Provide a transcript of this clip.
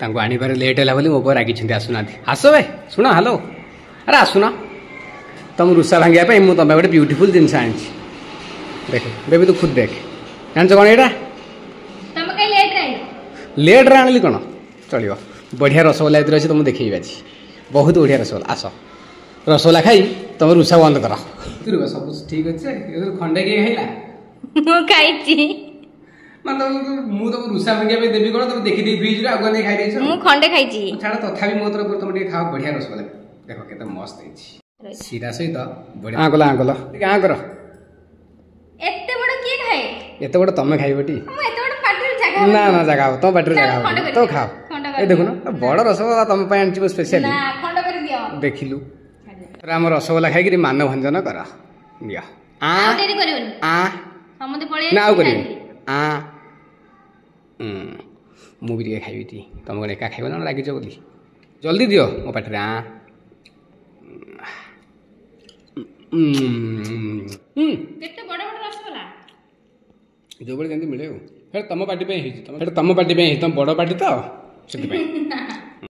तांको आनिबार लेट है बोली मो पर रागी आसुना आस भाई शुण हेलो अरे आसुन तुम रुषा भांगे मुझे तुम गोटे ब्यूटीफुल जिनस आनी देख बेबी तू खुद देख जान कौन यहाँ लेट रे आनी कौन चलो बढ़िया रसगोला ये अच्छे तुम देखी आज बहुत बढ़िया रसगोला आस रसगोला खाई तुम रुषा बंद कर सब ठीक अच्छे खंडे किए खाइला मु तुम रुषा भांगे देवी कौन तुम देखी फ्रिज रे आगे नहीं खाई खंडे खाई छाड़ तथापि मो तरफ तुम खाओ बढ़िया रसगोला देख के मस्त है सीरा सहित बढ़िया आंकल आंकल क्या कर एते बड़ किए खाए एते बड़ तमे खाइबटी हम एते बड़ पार्टी जगह ना ना जगह तो पार्टी जगह तो खाओ ए देखो ना बड़ रसगोला तुम पे आनछि स्पेशल ना खंड कर दियो देखिलु हम रसगोला खाई कि मान भंजन कर दिया आ देरी करिवनी आ हम मते पळे ना करी आ मु भी खाइबी तुम कौन एका खाइब ना रागिच बोली जल्दी दियो मो पाटे आ केते बड़ बड़ रसगोला जो बड़े जंती मिले फिर तुम पार्टी पे तुम पार्टी पे तुम बड़ पार्टी तो से